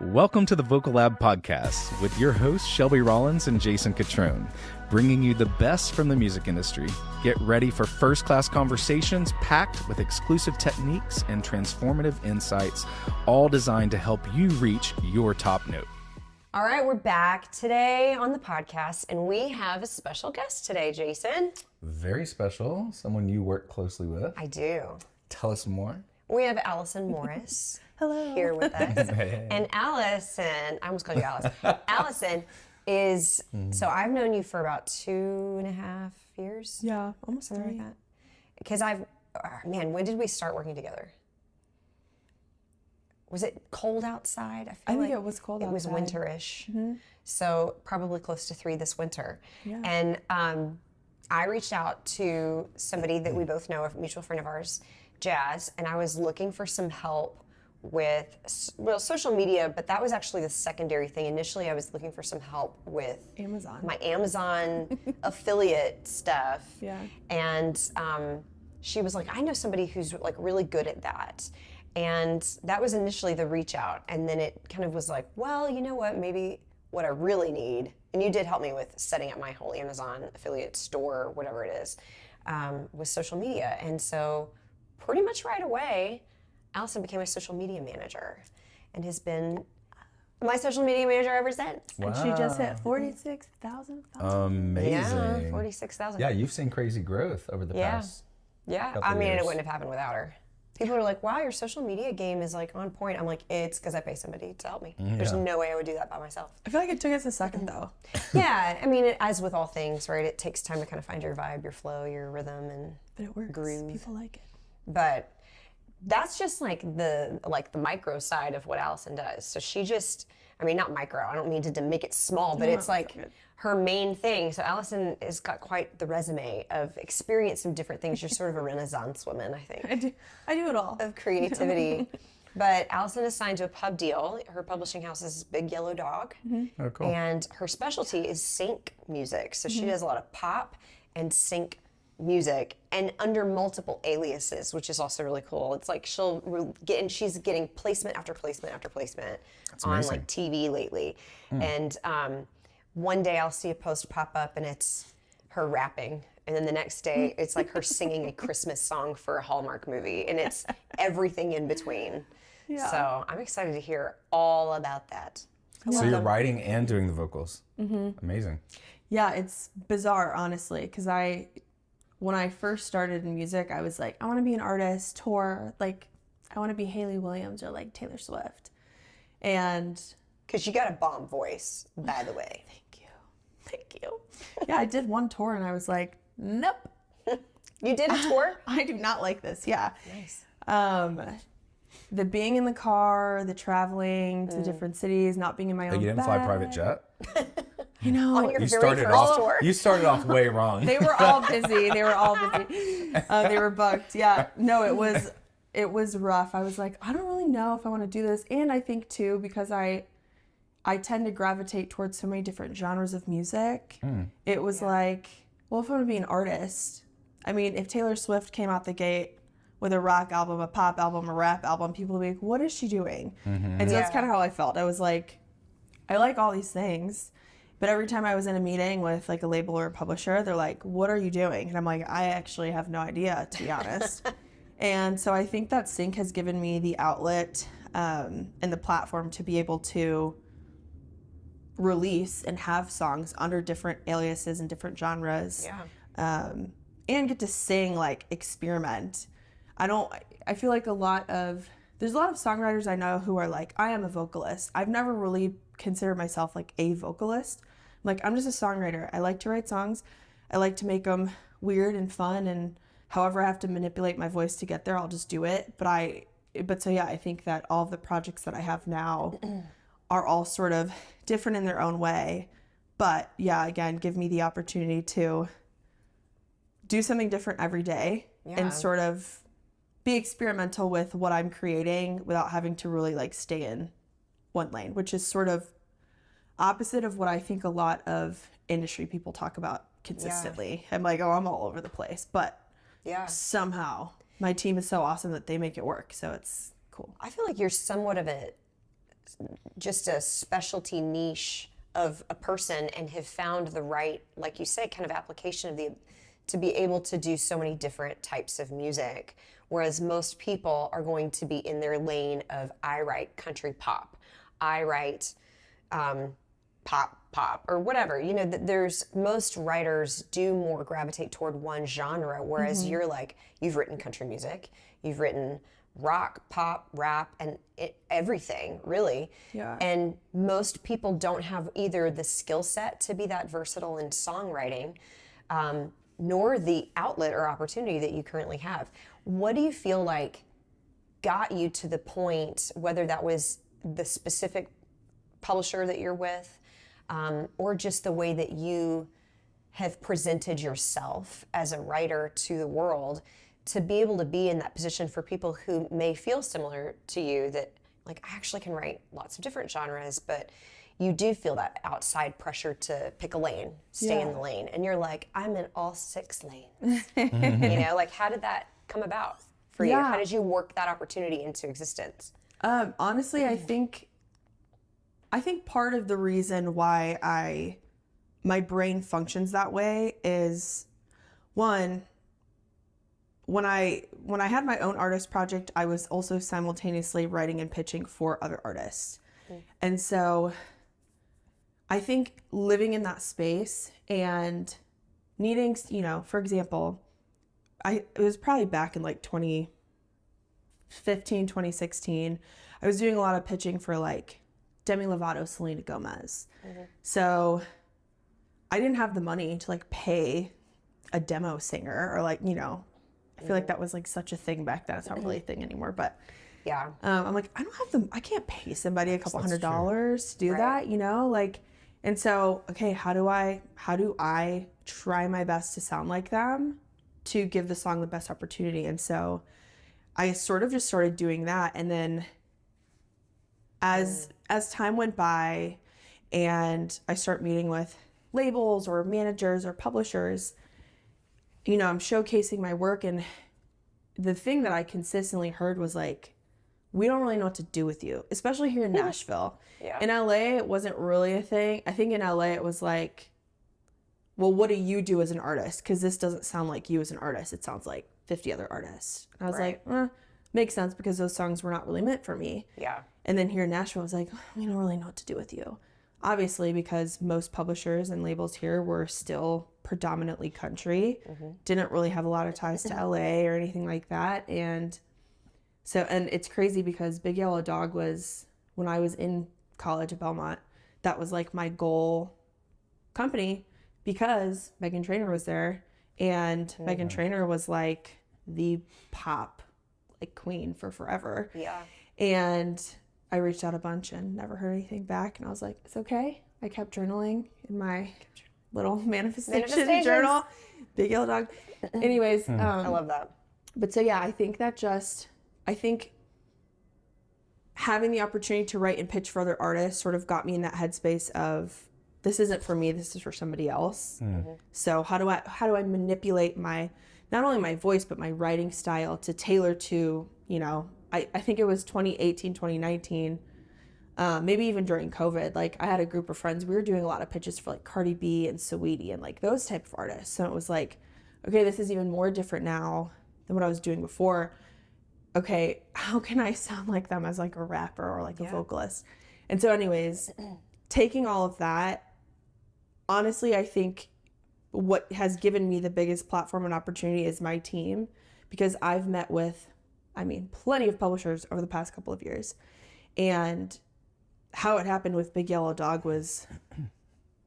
Welcome to the Vocal Lab podcast with your hosts Shelby Rollins and Jason Catrone, bringing you the best from the music industry. Get ready for first-class conversations packed with exclusive techniques and transformative insights, all designed to help you reach your top note. All right, we're back today on the podcast, and we have a special guest today, Jason. Very special. Someone you work closely with. I do. Tell us more. We have Allison Morris. Hello. Here with us. Hey. And Allison, I almost called you Alice. Allison is, so I've known you for about 2.5 years. Yeah, almost Something 3. like that. Because when did we start working together? Was it cold outside? I think it was cold outside. It was winterish. Mm-hmm. So probably close to 3 this winter. Yeah. And I reached out to somebody that we both know, a mutual friend of ours, Jazz, and I was looking for some help with, social media, but that was actually the secondary thing. Initially, I was looking for some help with my Amazon affiliate stuff. Yeah. And she was like, I know somebody who's like really good at that. And that was initially the reach out. And then it kind of was like, well, you know what, maybe what I really need, and you did help me with setting up my whole Amazon affiliate store, whatever it is, with social media. And so pretty much right away, Allison became my social media manager and has been my social media manager ever since. Wow. And she just hit 46,000 followers. Amazing. Yeah, 46,000. Yeah, you've seen crazy growth over the past couple I mean, years. it wouldn't have happened without her. People are like, wow, your social media game is like on point. I'm like, it's because I pay somebody to help me. There's no way I would do that by myself. I feel like it took us a second though. Yeah, I mean, as with all things, right? It takes time to kind of find your vibe, your flow, your rhythm, and But it works. groove. People like it. But that's just like the micro side of what Allison does. So she just, I mean, not micro, I don't mean to make it small, but it's like her main thing. So Allison has got quite the resume of experience of different things. You're sort of a Renaissance woman, I think. I do it all. Of creativity. But Allison is signed to a pub deal. Her publishing house is Big Yellow Dog. Mm-hmm. Oh, cool. And her specialty is sync music. So she does a lot of pop and sync music, and under multiple aliases, which is also really cool. It's like she's getting placement after placement after placement on like TV lately. And one day I'll see a post pop up and it's her rapping, and then the next day it's like her singing a Christmas song for a Hallmark movie, and it's everything in between. Yeah. So I'm excited to hear all about that. So you're writing and doing the vocals. Amazing. Yeah, it's bizarre, honestly, because when I first started in music, I was like, I want to be an artist, tour, like, I want to be Hayley Williams or like Taylor Swift. And Because you got a bomb voice, by the way. thank you. Yeah, I did one tour and I was like, nope. You did a tour? I do not like this. Yeah. Nice. The being in the car, the traveling to different cities, not being in my own You didn't bed. fly private jet? You know, On your You very started first off. tour. You started off way wrong. they were all busy. They were booked. Yeah. No, it was rough. I was like, I don't really know if I want to do this. And I think too, because I tend to gravitate towards so many different genres of music. It was like, well, if I want to be an artist, I mean, if Taylor Swift came out the gate with a rock album, a pop album, a rap album, people would be like, what is she doing? And so that's kind of how I felt. I was like, I like all these things. But every time I was in a meeting with like a label or a publisher, they're like, what are you doing? And I'm like, I actually have no idea, to be honest. And so I think that sync has given me the outlet and the platform to be able to release and have songs under different aliases and different genres. Yeah. And get to sing, like, experiment. I feel like there's a lot of songwriters I know who are like, I am a vocalist. I've never really considered myself like a vocalist. Like, I'm just a songwriter. I like to write songs. I like to make them weird and fun, and however I have to manipulate my voice to get there, I'll just do it. I think that all of the projects that I have now are all sort of different in their own way. But yeah, again, give me the opportunity to do something different every day and sort of be experimental with what I'm creating without having to really like stay in one lane, which is sort of opposite of what I think a lot of industry people talk about consistently. I'm like, oh, I'm all over the place, but somehow my team is so awesome that they make it work. So it's cool. I feel like you're somewhat of just a specialty niche of a person and have found the right, like you say, kind of application of to be able to do so many different types of music. Whereas most people are going to be in their lane of, I write country pop, I write pop, or whatever. You know, there's most writers do more gravitate toward one genre, whereas you're like, you've written country music, you've written rock, pop, rap, and everything, really. Yeah. And most people don't have either the skill set to be that versatile in songwriting, nor the outlet or opportunity that you currently have. What do you feel like got you to the point, whether that was the specific publisher that you're with, or just the way that you have presented yourself as a writer to the world, to be able to be in that position for people who may feel similar to you, that like, I actually can write lots of different genres, but you do feel that outside pressure to pick a lane, stay in the lane. And you're like, I'm in all 6 lanes. You know, like, how did that come about for you? How did you work that opportunity into existence? Honestly, I think part of the reason why my brain functions that way is, one, when I had my own artist project, I was also simultaneously writing and pitching for other artists. And so I think living in that space and needing, you know, for example, it was probably back in like 2015, 2016, I was doing a lot of pitching for like Demi Lovato, Selena Gomez. So I didn't have the money to like pay a demo singer, or like, you know, I feel like that was like such a thing back then. It's not really a thing anymore, but yeah, I'm like, I can't pay somebody a couple $100 to do that, you know, like, and so, okay, how do I try my best to sound like them to give the song the best opportunity? And so I sort of just started doing that. And then as time went by and I start meeting with labels or managers or publishers, you know, I'm showcasing my work, and the thing that I consistently heard was like, we don't really know what to do with you, especially here in Nashville. In LA, it wasn't really a thing. I think in LA, it was like, well, what do you do as an artist? Because this doesn't sound like you as an artist. It sounds like 50 other artists. And I was like, makes sense, because those songs were not really meant for me. And then here in Nashville, I was like, we don't really know what to do with you. Obviously, because most publishers and labels here were still predominantly country, didn't really have a lot of ties to LA or anything like that. And so, and it's crazy because Big Yellow Dog was, when I was in college at Belmont, that was like my goal company, because Meghan Trainor was there, and Meghan Trainor was like the pop like queen for forever. And I reached out a bunch and never heard anything back, and I was like, it's okay. I kept journaling in my little manifestation journal. Big Yellow Dog. Anyways, I love that. But so yeah, I think having the opportunity to write and pitch for other artists sort of got me in that headspace of, this isn't for me, this is for somebody else. So how do I manipulate not only my voice, but my writing style to tailor to, you know, I think it was 2018, 2019, maybe even during COVID, like I had a group of friends, we were doing a lot of pitches for like Cardi B and Saweetie and like those type of artists. So it was like, okay, this is even more different now than what I was doing before. Okay, how can I sound like them as like a rapper or like a vocalist? And so anyways, taking all of that, honestly, I think what has given me the biggest platform and opportunity is my team, because I've met with, plenty of publishers over the past couple of years. And how it happened with Big Yellow Dog was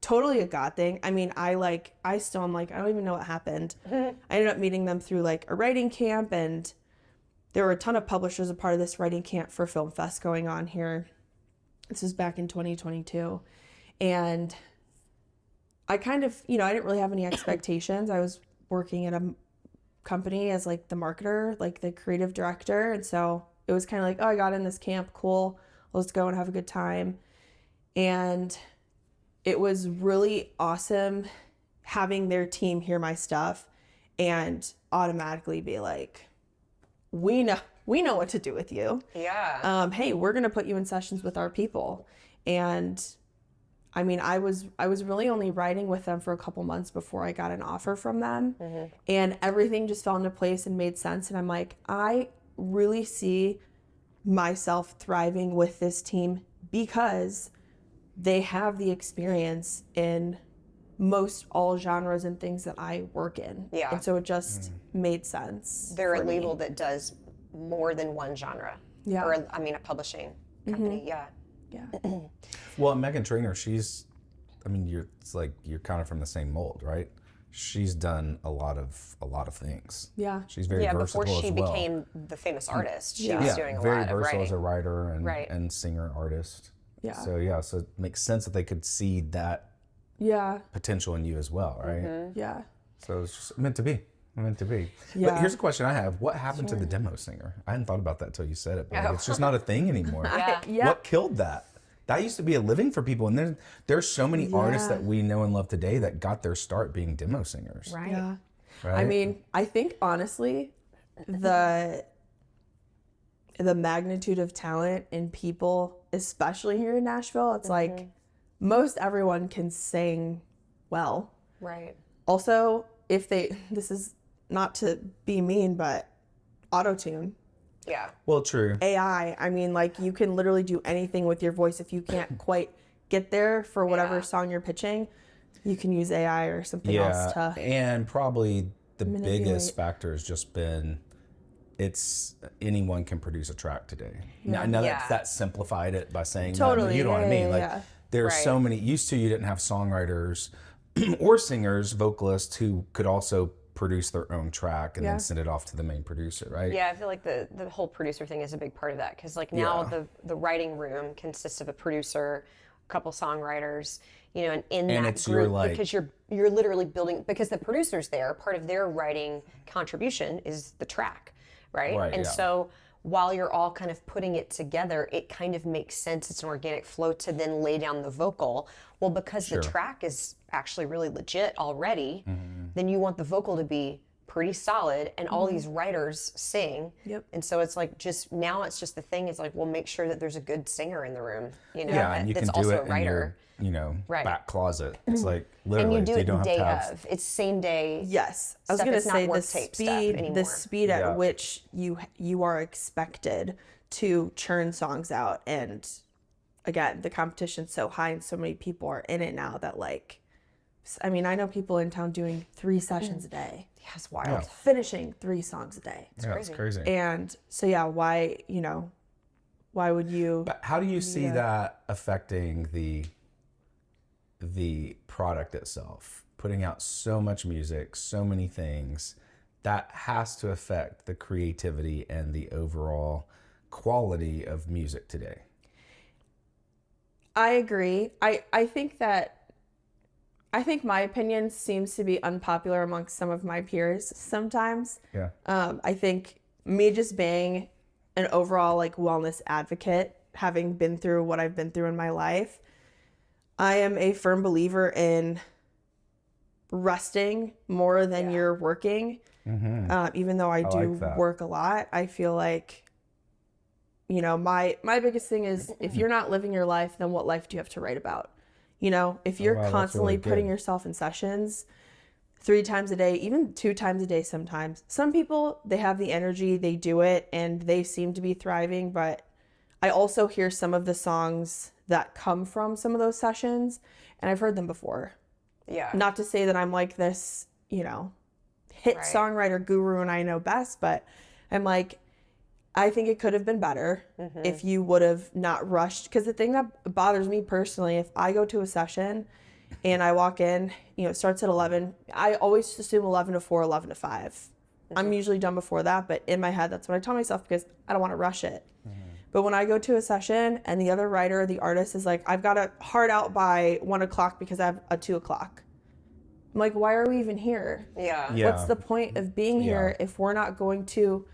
totally a God thing. I still am like, I don't even know what happened. I ended up meeting them through like a writing camp, and there were a ton of publishers a part of this writing camp for Film Fest going on here. This was back in 2022. And I kind of, I didn't really have any expectations. I was working at a company as like the marketer, like the creative director. And so it was kind of like, oh, I got in this camp. Cool. Let's go and have a good time. And it was really awesome having their team hear my stuff and automatically be like, we know we know what to do with you. Yeah. Hey, we're going to put you in sessions with our people. And I mean, I was really only writing with them for a couple months before I got an offer from them. And everything just fell into place and made sense. And I'm like, I really see myself thriving with this team because they have the experience in most all genres and things that I work in. Yeah. And so it just made sense. They're a for me. label that does more than one genre. Yeah. Or, I mean, a publishing company. Yeah. Yeah. Well, Meghan Trainor, you're kind of from the same mold, right? She's done a lot of things. Yeah. She's very versatile before she as well. became the famous artist, she Yeah. was doing a very lot of versatile writing. as a writer and Right. and singer artist. Yeah. So it makes sense that they could see that Yeah. potential in you as well, right? Yeah. So it's just meant to be. Meant to be. Yeah. But here's a question I have. What happened to the demo singer? I hadn't thought about that till you said it, but it's just not a thing anymore. Yeah. What killed that? That used to be a living for people. And there's so many artists that we know and love today that got their start being demo singers. Right. Yeah. Right? I mean, I think honestly, the magnitude of talent in people, especially here in Nashville, it's like most everyone can sing well. Right. Also, this is not to be mean, but auto-tune, Yeah. Well, true. AI, I mean, like you can literally do anything with your voice. If you can't quite get there for whatever song you're pitching, you can use AI or something else to and probably the manipulate. biggest factor has just been anyone can produce a track today. Now, I know that's simplified it by saying that, but Totally, you know what I mean? yeah, Like yeah. there's so many. Used to, you didn't have songwriters or singers, vocalists who could also produce their own track and then send it off to the main producer, right? Yeah, I feel like the whole producer thing is a big part of that because like now the writing room consists of a producer, a couple songwriters, you know, and in And that it's your, group like- because you're literally building because the producer's there, part of their writing contribution is the track, right? Right, And yeah. so while you're all kind of putting it together, it kind of makes sense. It's an organic flow to then lay down the vocal. Well, because the track is actually really legit already, then you want the vocal to be pretty solid and all these writers sing. Yep. And so it's like now it's just the thing is like, well, make sure that there's a good singer in the room, you know, Yeah, and you that's can do also it a writer. in your, Right. back closet. It's like And literally, you do it don't day have to have. of. It's same day. Yes, I was stuff. gonna It's not say work tape stuff anymore. the speed Yeah. at which you are expected to churn songs out, and again, the competition's so high, and so many people are in it now that like, I mean, I know people in town doing 3 sessions a day, Yeah, it's wild. finishing 3 songs a day, It's crazy. and so yeah, why would you? But how do you see that affecting the product itself? Putting out so much music, so many things, that has to affect the creativity and the overall quality of music today. I agree. I think my opinion seems to be unpopular amongst some of my peers sometimes. Yeah. I think me just being an overall like wellness advocate, having been through what I've been through in my life, I am a firm believer in resting more than you're working. Even though I do like that. work a lot, I feel like, you know, my biggest thing is if you're not living your life, then what life do you have to write about? You know, if you're wow, that's constantly really putting good. yourself in sessions 3 times a day, even 2 times a day sometimes. Some people, they have the energy, they do it, and they seem to be thriving. But I also hear some of the songs that come from some of those sessions, and I've heard them before. Yeah. Not to say that I'm like this, you know, hit Right. songwriter guru and I know best, but I'm like, I think it could have been better if you would have not rushed. Because the thing that bothers me personally, if I go to a session and I walk in, you know, it starts at 11. I always assume 11 to 4, 11 to 5. I'm usually done before that, but in my head, that's what I tell myself because I don't want to rush it. But when I go to a session and the other writer, the artist is like, I've got a hard out by 1 o'clock because I have a 2 o'clock. I'm like, why are we even here? Yeah. Yeah. What's the point of being here if we're not going to,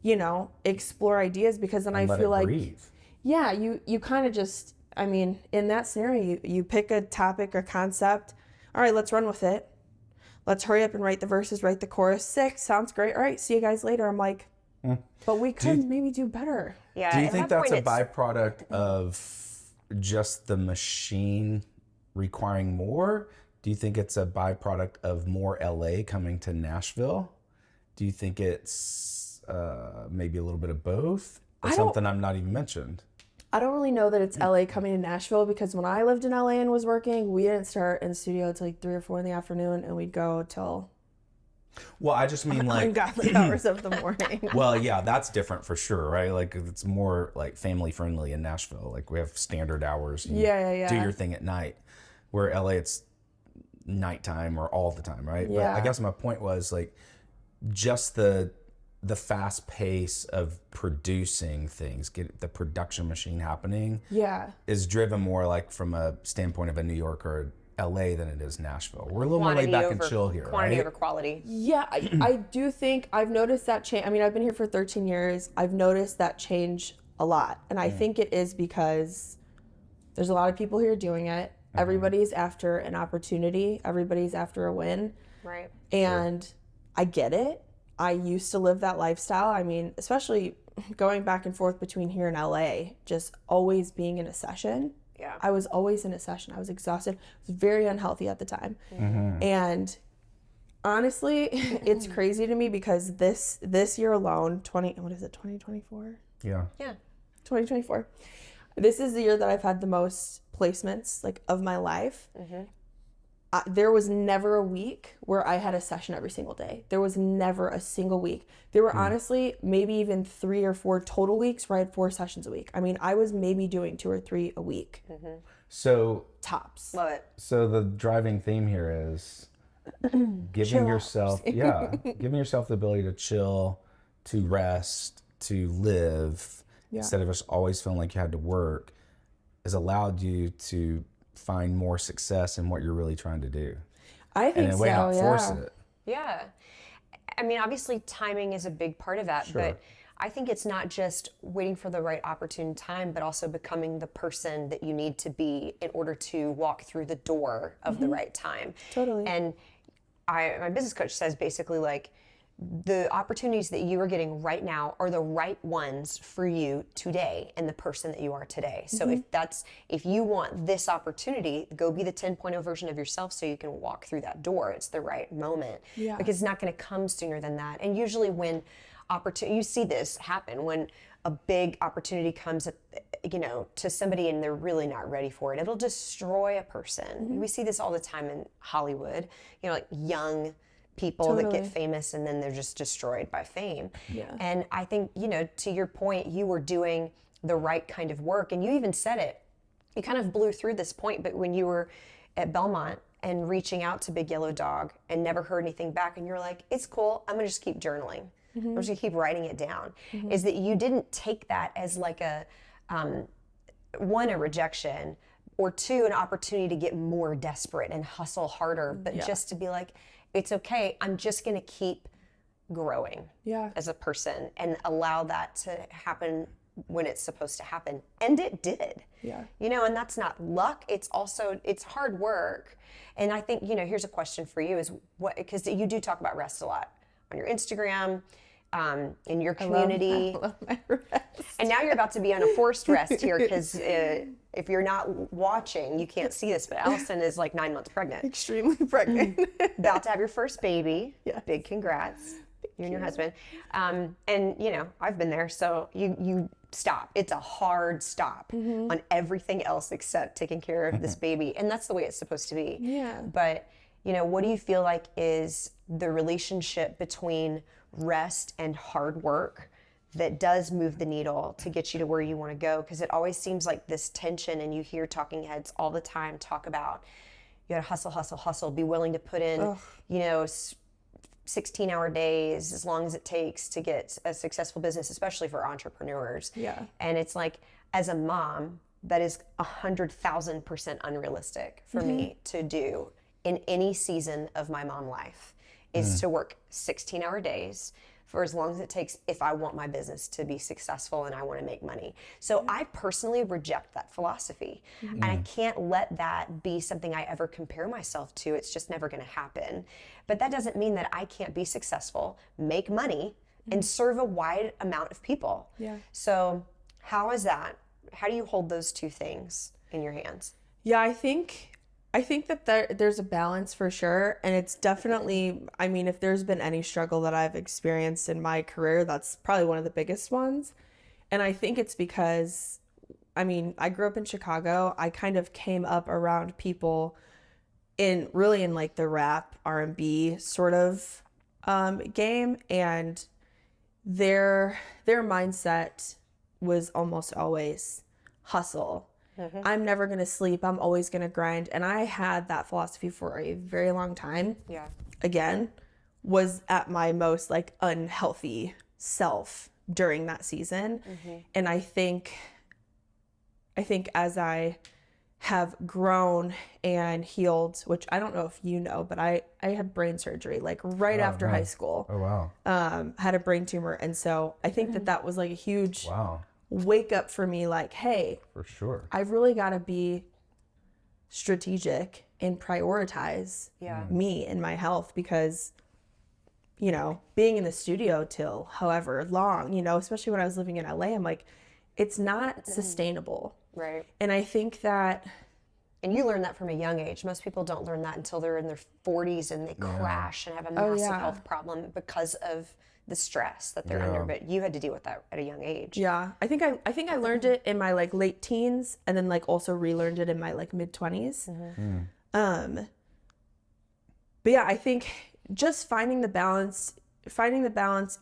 you know, explore ideas? Because then I Let feel it like, breathe. yeah, you kind of just, I mean, in that scenario, you pick a topic or concept. All right, let's run with it. Let's hurry up and write the verses, write the chorus. 6, sounds great. All right, see you guys later. I'm like, But we could maybe do better. Yeah. Do you at think that that's point, a byproduct of just the machine requiring more? Do you think it's a byproduct of more LA coming to Nashville? Do you think it's maybe a little bit of both? Or something I'm not even mentioned? I don't really know that it's LA coming to Nashville, because when I lived in LA and was working, we didn't start in the studio till like 3 or 4 in the afternoon, and we'd go till Well, I just mean like ungodly hours of the morning. Well, yeah, that's different for sure, right? Like it's more like family friendly in Nashville. Like we have standard hours. You Yeah. do your thing at night. Where LA, it's nighttime or all the time, right? Yeah. But I guess my point was like just the fast pace of producing things, get the production machine happening. Yeah. Is driven more like from a standpoint of a New York or LA than it is Nashville. We're a little more laid back and chill here, quantity right? over quality. Yeah, I do think I've noticed that change. I mean, I've been here for 13 years. I've noticed that change a lot. And I think it is because there's a lot of people here doing it. Everybody's after an opportunity. Everybody's after a win. Right. And I get it. I used to live that lifestyle. I mean, especially going back and forth between here and LA, just always being in a session. Yeah. I was always in a session. I was exhausted. I was very unhealthy at the time. And honestly, it's crazy to me because this year alone, 2024? Yeah. Yeah. 2024. This is the year that I've had the most placements like of my life. There was never a week where I had a session every single day. There was never a single week. There were honestly maybe even 3 or 4 total weeks where I had 4 sessions a week. I mean, I was maybe doing 2 or 3 a week. So Tops. Love it. So the driving theme here is giving yourself, giving yourself the ability to chill, to rest, to live, instead of just always feeling like you had to work, has allowed you to find more success in what you're really trying to do. I think and in a way so, not force it. Yeah. I mean, obviously timing is a big part of that, but I think it's not just waiting for the right opportune time, but also becoming the person that you need to be in order to walk through the door of the right time. Totally. And my business coach says basically like, the opportunities that you are getting right now are the right ones for you today and the person that you are today. So if you want this opportunity, go be the 10.0 version of yourself so you can walk through that door. It's the right moment because it's not going to come sooner than that. And usually when you see this happen when a big opportunity comes to somebody and they're really not ready for it, it'll destroy a person. We see this all the time in Hollywood, like young people that get famous and then they're just destroyed by fame. And I think, to your point, you were doing the right kind of work, and you even said it. You kind of blew through this point, but when you were at Belmont and reaching out to Big Yellow Dog and never heard anything back, and you're like, it's cool, I'm gonna just keep journaling. I'm just gonna keep writing it down. Is that you didn't take that as like a rejection, or 2, an opportunity to get more desperate and hustle harder, but just to be like, it's okay, I'm just gonna keep growing as a person and allow that to happen when it's supposed to happen. And it did. And that's not luck, it's hard work. And I think, here's a question for you is because you do talk about rest a lot on your Instagram, in your community. I love my rest. And now you're about to be on a forced rest here because if you're not watching, you can't see this, but Allison is like 9 months pregnant. Extremely pregnant. About to have your first baby. Big congrats. You and your husband. And I've been there, so you stop. It's a hard stop on everything else except taking care of this baby. And that's the way it's supposed to be. But, what do you feel like is the relationship between rest and hard work that does move the needle to get you to where you want to go? Because it always seems like this tension, and you hear talking heads all the time talk about you gotta hustle, hustle, hustle, be willing to put in 16-hour days as long as it takes to get a successful business, especially for entrepreneurs. And it's like, as a mom, that is 100,000% unrealistic for me to do in any season of my mom life, is to work 16-hour days for as long as it takes if I want my business to be successful and I want to make money. So I personally reject that philosophy. And I can't let that be something I ever compare myself to. It's just never going to happen. But that doesn't mean that I can't be successful, make money, and serve a wide amount of people. Yeah. So how is that? How do you hold those two things in your hands? Yeah, I think that there's a balance for sure. And it's definitely, I mean, if there's been any struggle that I've experienced in my career, that's probably one of the biggest ones. And I think it's because, I mean, I grew up in Chicago. I kind of came up around people in like the rap, R&B sort of game. And their mindset was almost always hustle. I'm never going to sleep. I'm always going to grind. And I had that philosophy for a very long time. Yeah. Again, was at my most like unhealthy self during that season. And I think as I have grown and healed, which I don't know if you know, but I had brain surgery like right after high school. Oh, wow. Had a brain tumor. And so I think that was like a huge wake up for me, like, hey, For sure. I've really got to be strategic and prioritize me and my health, because, you know, being in the studio till however long, you know, especially when I was living in LA, I'm like, it's not sustainable. Right. And I think that, and you learn that from a young age. Most people don't learn that until they're in their 40s and they crash and have a massive health problem because of the stress that they're under. But you had to deal with that at a young age. yeah, I think I learned it in my like late teens, and then like also relearned it in my like mid 20s. But yeah, I think just finding the balance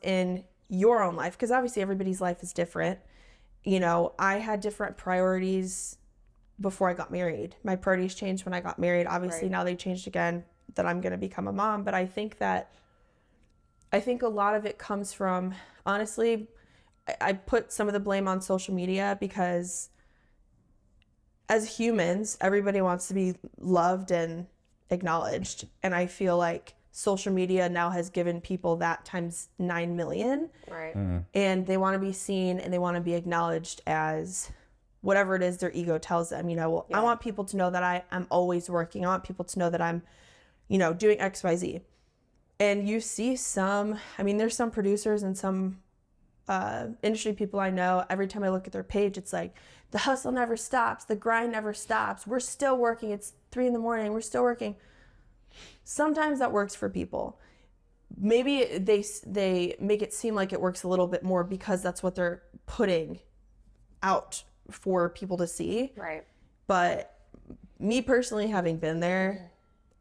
in your own life, because obviously everybody's life is different. You know, I had different priorities before I got married. My priorities changed when I got married. Obviously now they changed again that I'm going to become a mom. But I think a lot of it comes from, honestly, I put some of the blame on social media, because as humans, everybody wants to be loved and acknowledged. And I feel like social media now has given people that times 9 million. Right. And they want to be seen and they want to be acknowledged as whatever it is their ego tells them. You know, well, I want people to know that I'm always working. I want people to know that I'm, you know, doing X, Y, Z. And you see there's some producers and some industry people I know, every time I look at their page, it's like, the hustle never stops, the grind never stops, we're still working, it's 3 a.m, we're still working. Sometimes that works for people. Maybe they make it seem like it works a little bit more because that's what they're putting out for people to see. Right. But me personally, having been there,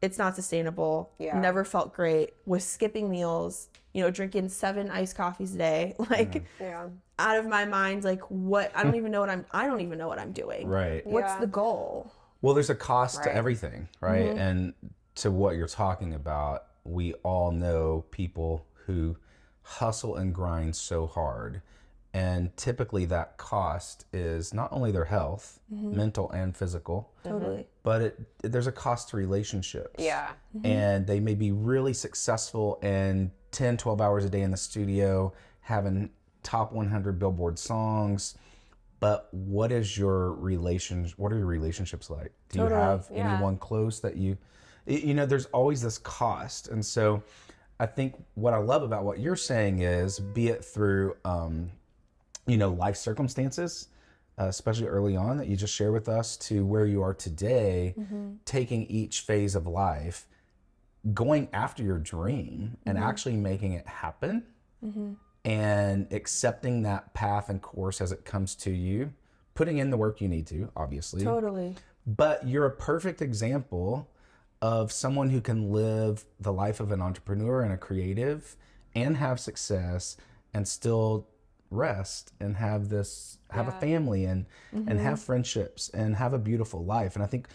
it's not sustainable. Yeah. Never felt great. Was skipping meals, you know, drinking 7 iced coffees a day, like out of my mind. Like, what? I don't even know what I'm doing. Right. What's the goal? Well, there's a cost to everything, right? And to what you're talking about, we all know people who hustle and grind so hard. And typically that cost is not only their health, mental and physical, Totally. but there's a cost to relationships. Yeah. And they may be really successful in 10, 12 hours a day in the studio, having top 100 Billboard songs. But what are your relationships like? Do you have anyone close that you know, there's always this cost. And so I think what I love about what you're saying is, be it through, you know, life circumstances, especially early on that you just shared with us, to where you are today, taking each phase of life, going after your dream and actually making it happen, and accepting that path and course as it comes to you, putting in the work you need to, obviously. Totally. But you're a perfect example of someone who can live the life of an entrepreneur and a creative and have success and still rest and have a family and have friendships and have a beautiful life. And I think,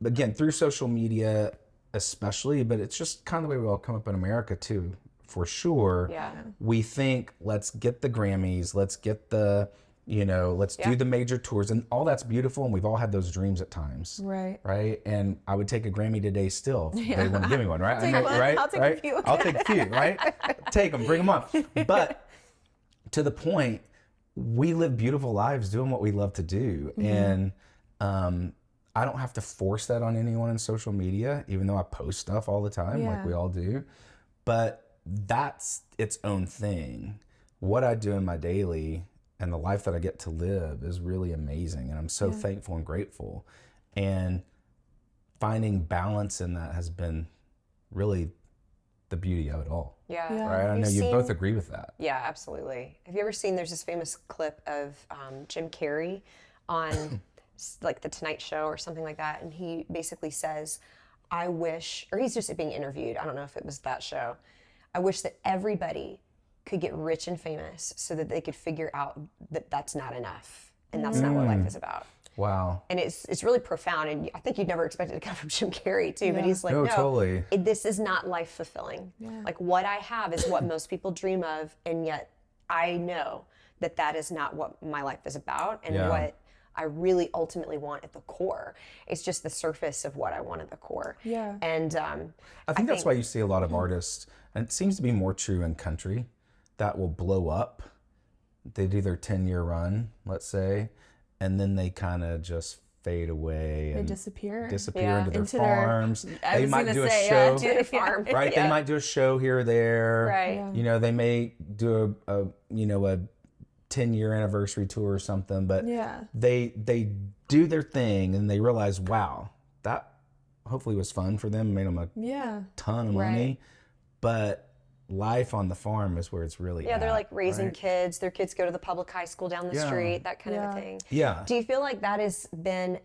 again, through social media especially, but it's just kind of the way we all come up in America too, for sure. Yeah. We think, let's get the Grammys, let's get the, you know, let's do the major tours, and all that's beautiful, and we've all had those dreams at times. Right. And I would take a Grammy today still if they wouldn't give me one, right? I'll take a few. I'll take a few, right? Take them, bring them on. But to the point, we live beautiful lives doing what we love to do. And I don't have to force that on anyone in social media, even though I post stuff all the time, like we all do. But that's its own thing. What I do in my daily and the life that I get to live is really amazing. And I'm so thankful and grateful. And finding balance in that has been really the beauty of it all. Yeah. Right? I know you both agree with that. Yeah, absolutely. Have you ever seen, there's this famous clip of Jim Carrey on like the Tonight Show or something like that. And he basically says, I wish, or he's just being interviewed. I don't know if it was that show. I wish that everybody could get rich and famous so that they could figure out that that's not enough. And that's not what life is about. Wow. And it's really profound. And I think you'd never expect it to come from Jim Carrey too, but he's like, no, totally. This is not life fulfilling. Like what I have is what most people dream of. And yet I know that that is not what my life is about. And what I really ultimately want at the core. It's just the surface of what I want at the core. Yeah. And I think that's why you see a lot of artists, and it seems to be more true in country, that will blow up. They do their 10-year run, let's say, and then they kind of just fade away. They and disappear into their farms. I They was might gonna do a say, show, to the farm. right? They might do a show here or there. Right. Yeah. You know, they may do a 10-year anniversary tour or something, but they do their thing and they realize, wow, that hopefully was fun for them, made them a ton of money. But life on the farm is where it's really they're like raising kids. Their kids go to the public high school down the street, that kind of a thing. Yeah. Do you feel like that has been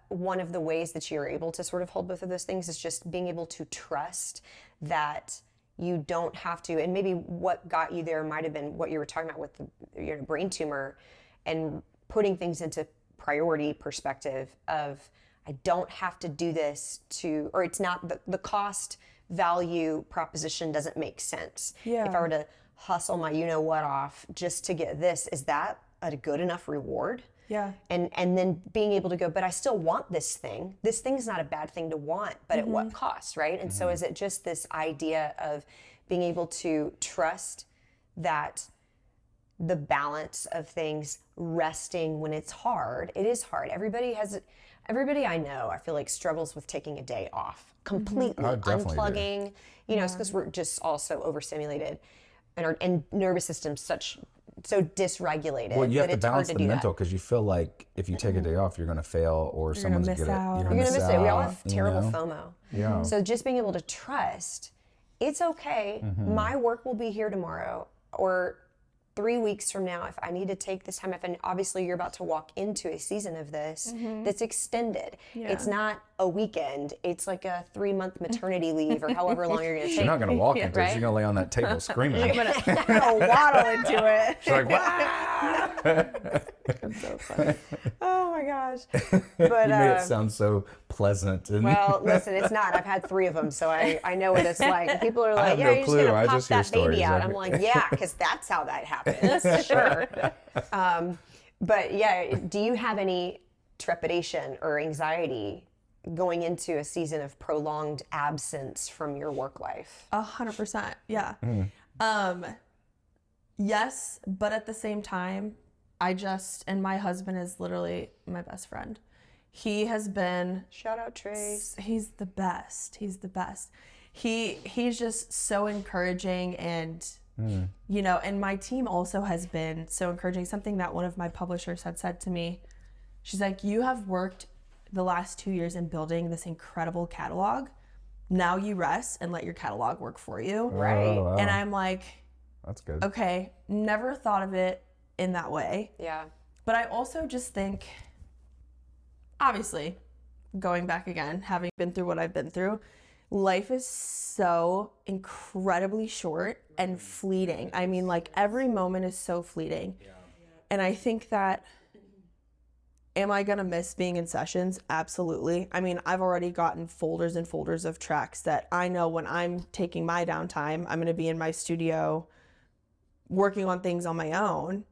one of the ways that you're able to sort of hold both of those things, is just being able to trust that you don't have to, and maybe what got you there might have been what you were talking about with the brain tumor, and putting things into priority perspective of, I don't have to do this to, or it's not the cost value proposition doesn't make sense. If I were to hustle my you-know-what off just to get this, is that a good enough reward? Yeah. And then being able to go, but I still want this thing. This thing's not a bad thing to want, but at what cost, right? And so is it just this idea of being able to trust that the balance of things, resting when it's hard. It is hard. Everybody I know, I feel like, struggles with taking a day off, completely unplugging. You know, it's because we're just all so overstimulated, and our nervous system's so dysregulated. Well, you have to it's balance hard the to do mental, that. because you feel like if you take a day off, you're going to fail, or someone's going to miss out. You're gonna miss it. We all have you terrible know? FOMO. Yeah. So just being able to trust, it's okay. My work will be here tomorrow, or 3 weeks from now, if I need to take this time off. And obviously you're about to walk into a season of this that's extended. It's not a weekend. It's like a 3-month maternity leave, or however long you're going to take. You're not going to walk into it. right? You're going to lay on that table screaming. I'm gonna waddle into it. She's like, "Wah!" That's so funny. Oh my gosh. But, You made it sound so pleasant. And well, listen, it's not. I've had 3 of them, so I know what it's like. People are like, have yeah, no you're just clue. going I to pop just hear that baby stories. out. I'm like, yeah, because that's how that happens. Sure. But yeah, do you have any trepidation or anxiety going into a season of prolonged absence from your work life? 100%. Yeah. Yes, but at the same time, and my husband is literally my best friend. He has been, Shout out Trace. he's the best. He's the best. He's just so encouraging, and you know, and my team also has been so encouraging. Something that one of my publishers had said to me, she's like, you have worked the last 2 years in building this incredible catalog. Now you rest and let your catalog work for you. Right. Oh, wow. And I'm like, That's good. okay, never thought of it in that way. Yeah. But I also just think, obviously, going back again, having been through what I've been through, life is so incredibly short and fleeting. I mean, like, every moment is so fleeting. Yeah. And I think that, am I going to miss being in sessions? Absolutely. I mean, I've already gotten folders and folders of tracks that I know when I'm taking my downtime, I'm going to be in my studio working on things on my own,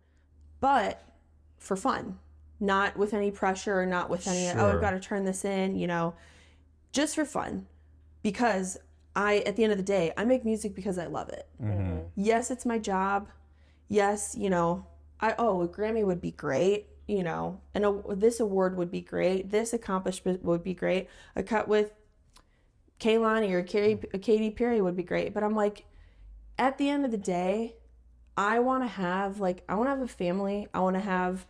but for fun, not with any pressure, or not with any, oh, I've got to turn this in, you know, just for fun. Because at the end of the day, I make music because I love it. Yes, it's my job. Yes, you know, a Grammy would be great, you know, and this award would be great. This accomplishment would be great. A cut with Kehlani or Katy Perry would be great. But I'm like, at the end of the day, I want to have a family. I want to have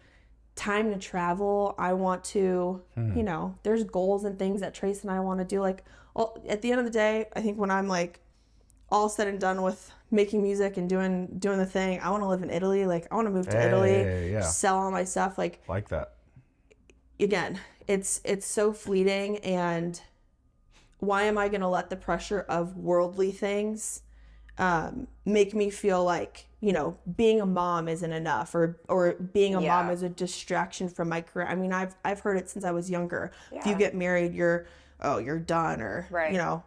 time to travel. I want to, there's goals and things that Trace and I want to do. Like, at the end of the day, I think when I'm like all said and done with making music and doing the thing, I want to live in Italy. Like, I want to move to Italy, sell all my stuff. Like that. Again, it's so fleeting, and why am I going to let the pressure of worldly things make me feel like, being a mom isn't enough, or being a mom is a distraction from my career. I mean, I've heard it since I was younger. Yeah. If you get married, you're done, or,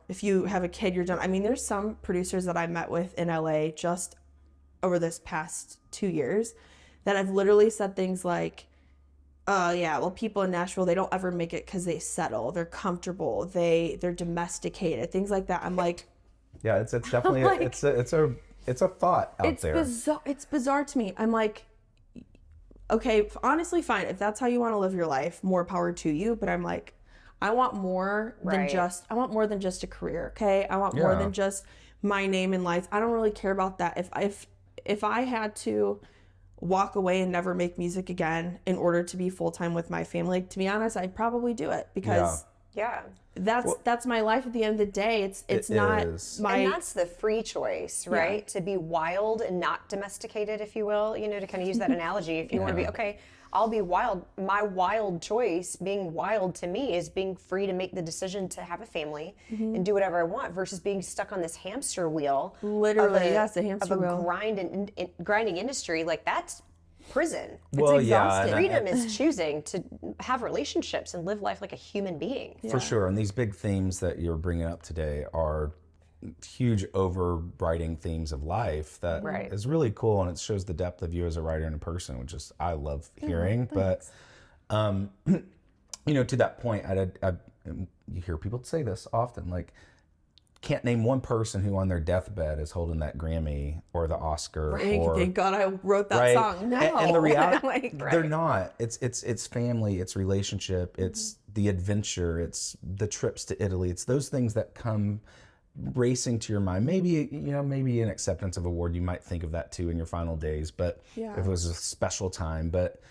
if you have a kid, you're done. I mean, there's some producers that I met with in LA just over this past 2 years that I've literally said things like, people in Nashville, they don't ever make it because they settle. They're comfortable. They're domesticated. Things like that. I'm like, yeah, it's definitely it's a thought out there. It's bizarre to me. I'm like, okay, honestly, fine. If that's how you want to live your life, more power to you. But I'm like, I want more than just a career. Okay, I want more than just my name in lights. I don't really care about that. If I had to walk away and never make music again in order to be full-time with my family, to be honest, I'd probably do it, because that's my life at the end of the day. It's not my... And that's the free choice, right? Yeah. To be wild and not domesticated, if you will, to kind of use that analogy. If you want to be, okay, I'll be wild. My wild choice, being wild to me, is being free to make the decision to have a family and do whatever I want, versus being stuck on this hamster wheel. Literally, the hamster wheel. Grinding industry. Like, that's prison. Well, it's exhausting. Freedom is choosing to have relationships and live life like a human being. For sure. And these big themes that you're bringing up today are huge overriding themes of life that is really cool, and it shows the depth of you as a writer and a person, which is I love hearing. But to that point, you hear people say this often, like, can't name one person who on their deathbed is holding that Grammy or the Oscar. Thank God I wrote that song. No. And the reality, they're not. It's family, it's relationship, it's the adventure, it's the trips to Italy. It's those things that come racing to your mind. Maybe an acceptance of award, you might think of that too in your final days, but if it was a special time. But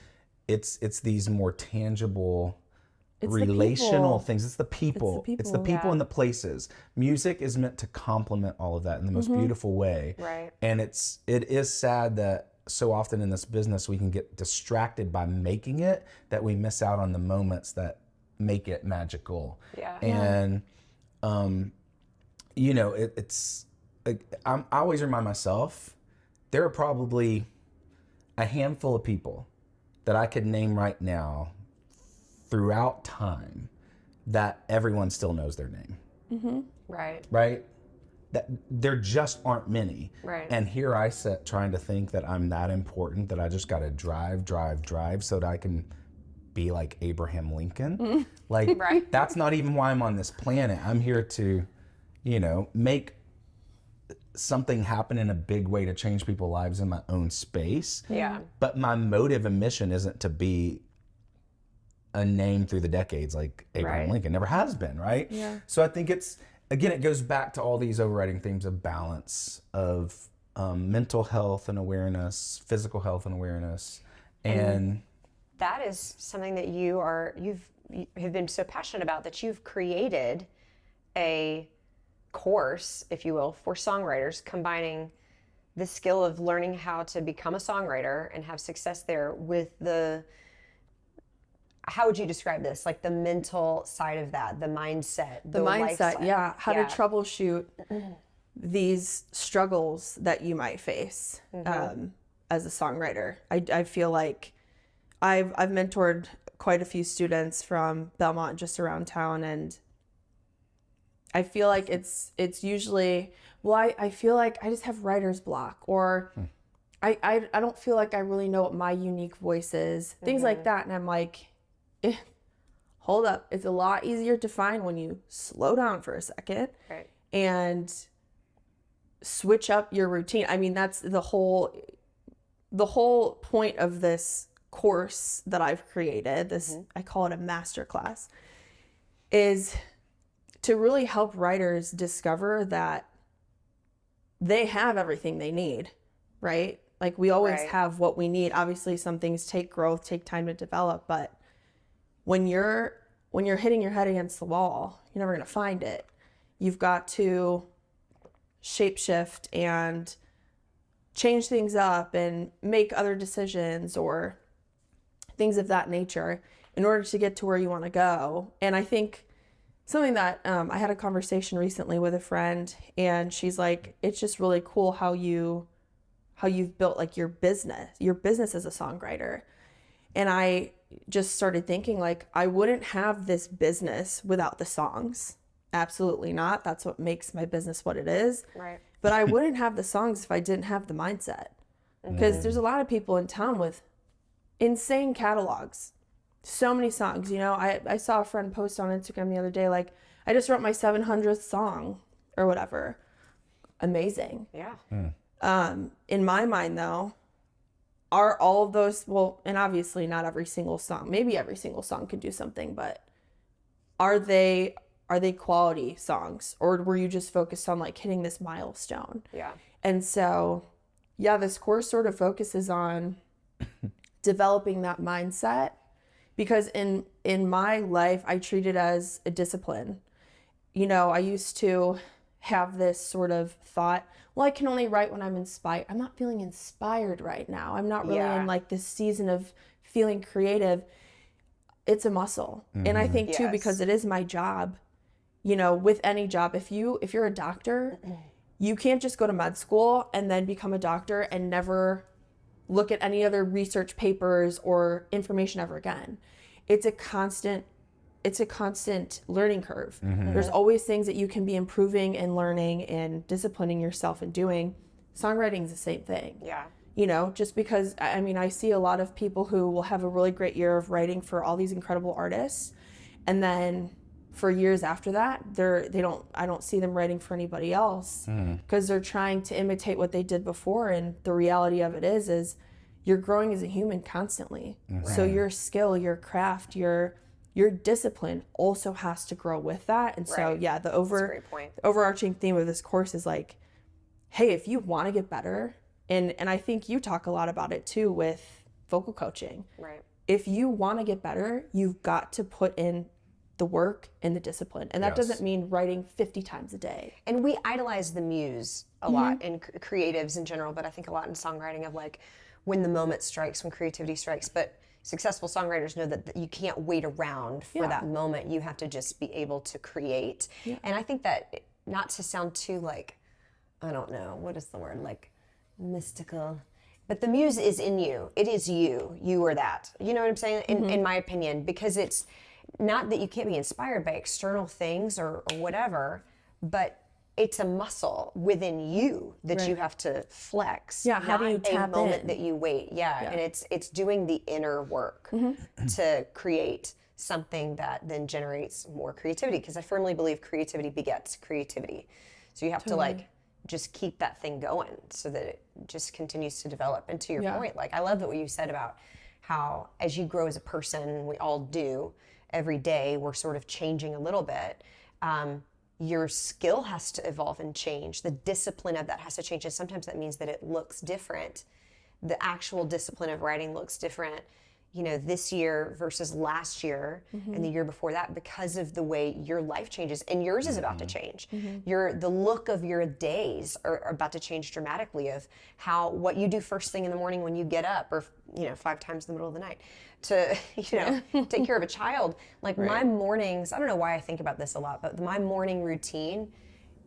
it's these more tangible, relational things. It's the people. It's the people and the places. Music is meant to complement all of that in the most beautiful way. Right. And it is sad that so often in this business we can get distracted by making it, that we miss out on the moments that make it magical. Yeah. And I always remind myself, there are probably a handful of people that I could name right now throughout time that everyone still knows their name. Mm-hmm. Right. Right? That there just aren't many. Right. And here I sit trying to think that I'm that important, that I just got to drive so that I can be like Abraham Lincoln. Mm-hmm. Like, that's not even why I'm on this planet. I'm here to, make something happen in a big way to change people's lives in my own space. Yeah. But my motive and mission isn't to be a name through the decades like Abraham Lincoln. Never has been, right? Yeah. So I think it goes back to all these overriding themes of balance, of mental health and awareness, physical health and awareness. And that is something that you have been so passionate about, that you've created a course, if you will, for songwriters, combining the skill of learning how to become a songwriter and have success there with how would you describe this? Like the mental side of that, the mindset, the mindset, how to troubleshoot these struggles that you might face as a songwriter. I feel like I've mentored quite a few students from Belmont, just around town, and I feel like it's usually, I feel like I just have writer's block, or I don't feel like I really know what my unique voice is, things like that. And I'm like, hold up. It's a lot easier to find when you slow down for a second and switch up your routine. I mean, that's the whole point of this course that I've created, this, I call it a masterclass, is to really help writers discover that they have everything they need, right? Like we always Right. have what we need. Obviously some things take growth, take time to develop, but when you're hitting your head against the wall, you're never going to find it. You've got to shapeshift and change things up and make other decisions or things of that nature in order to get to where you want to go. And I think something that I had a conversation recently with a friend, and she's like, it's just really cool how you've built like your business as a songwriter. And I just started thinking like, I wouldn't have this business without the songs. Absolutely not. That's what makes my business what it is. Right. But I wouldn't have the songs if I didn't have the mindset. Because there's a lot of people in town with insane catalogs. So many songs. You know, I saw a friend post on Instagram the other day, like, I just wrote my 700th song or whatever. Amazing. Yeah. In my mind, though, are all of those, well, and obviously not every single song, maybe every single song could do something, but are they quality songs, or were you just focused on like hitting this milestone? Yeah. And so, yeah, this course sort of focuses on developing that mindset, because in my life, I treat it as a discipline. You know, I used to have this sort of thought, well, I can only write when I'm inspired. I'm not feeling inspired right now. I'm not really in like this season of feeling creative. It's a muscle. And I think too, Yes. because it is my job, you know, with any job, if you're a doctor, you can't just go to med school and then become a doctor and never look at any other research papers or information ever again. It's a constant learning curve. There's always things that you can be improving and learning and disciplining yourself and doing. Songwriting is the same thing. Yeah. You know, just because, I mean, I see a lot of people who will have a really great year of writing for all these incredible artists, and then for years after that, I don't see them writing for anybody else, because they're trying to imitate what they did before. And the reality of it is you're growing as a human constantly. So your skill, your craft, your discipline also has to grow with that. And so, Right. yeah, That's a great point. the overarching theme of this course is like, hey, if you want to get better, and I think you talk a lot about it too with vocal coaching. Right. If you want to get better, you've got to put in the work and the discipline. And that Yes. doesn't mean writing 50 times a day. And we idolize the muse a lot in creatives in general, but I think a lot in songwriting of like when the moment strikes, when creativity strikes. But successful songwriters know that you can't wait around for that moment. You have to just be able to create. And I think that, not to sound too like, I don't know, what is the word, like mystical, but the muse is in you. It is you. You are that. You know what I'm saying? In my opinion, because it's not that you can't be inspired by external things or whatever, but it's a muscle within you that you have to flex. Yeah, how do you not tap a moment in? that you wait. Yeah, and it's doing the inner work to create something that then generates more creativity, because I firmly believe creativity begets creativity. So you have to like just keep that thing going so that it just continues to develop. And to your point, like I love that what you said about how as you grow as a person, we all do, every day we're sort of changing a little bit. Your skill has to evolve and change. The discipline of that has to change. And sometimes that means that it looks different. The actual discipline of writing looks different, you know, this year versus last year and the year before that, because of the way your life changes, and yours is about to change. The look of your days are about to change dramatically, of what you do first thing in the morning when you get up, or, you know, 5 times in the middle of the night to, you know, take care of a child. Like my mornings, I don't know why I think about this a lot, but my morning routine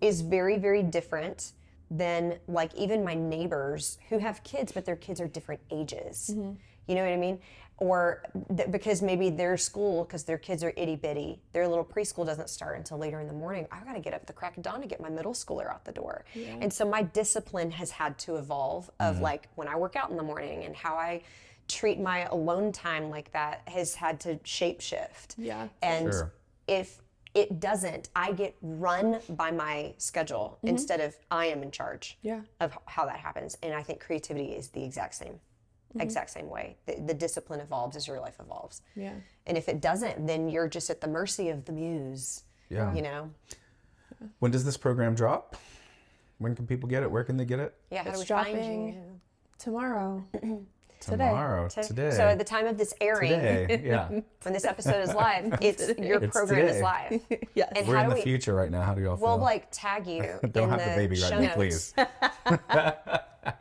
is very, very different than like even my neighbors who have kids, but their kids are different ages. You know what I mean? Or because maybe their school, because their kids are itty bitty, their little preschool doesn't start until later in the morning. I've got to get up at the crack of dawn to get my middle schooler out the door. And so my discipline has had to evolve of like when I work out in the morning, and how I treat my alone time like that has had to shape shift. And if it doesn't, I get run by my schedule instead of I am in charge of how that happens. And I think creativity is the exact same way. The discipline evolves as your life evolves. And if it doesn't, then you're just at the mercy of the muse. You know? When does this program drop? When can people get it? Where can they get it? Yeah, how do we It's find dropping you? tomorrow. Tomorrow. Today. So at the time of this airing, Today. Yeah. when this episode is live, your It's program is today. live. Yes. And We're how in do the we? future right now. How do y'all feel? We'll like tag you. Don't in have the baby show right now, notes. please.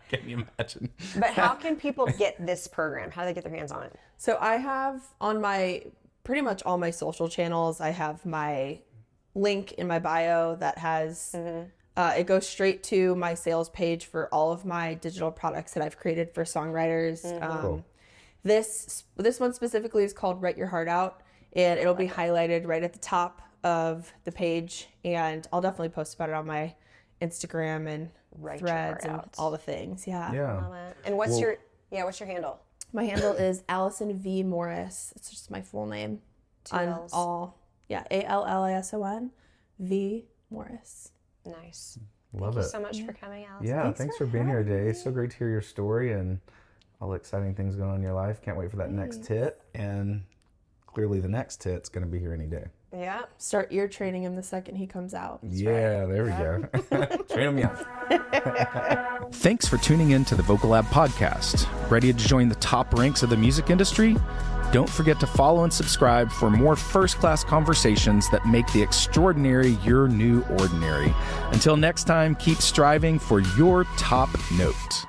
Can you imagine? But how can people get this program? How do they get their hands on it? So I have on my pretty much all my social channels, I have my link in my bio that has it goes straight to my sales page for all of my digital products that I've created for songwriters. Cool. This one specifically is called Write Your Heart Out, and it'll be highlighted right at the top of the page, and I'll definitely post about it on my Instagram and Write Your threads Heart and Out. all the things. Yeah. Yeah. And what's Well- what's your handle? My handle is Allison V Morris. It's just my full name. Two On L's. all. Yeah, Allison V Morris. Nice. Love Thank it. you so much for coming, Allison. Yeah, thanks for being here today. It's so great to hear your story and all the exciting things going on in your life. Can't wait for that next hit. And clearly the next hit's going to be here any day. Yeah. Start ear training him the second he comes out. Yeah, there we go. Train them young. Thanks for tuning in to the Vocal Lab podcast. Ready to join the top ranks of the music industry? Don't forget to follow and subscribe for more first-class conversations that make the extraordinary your new ordinary. Until next time, keep striving for your top note.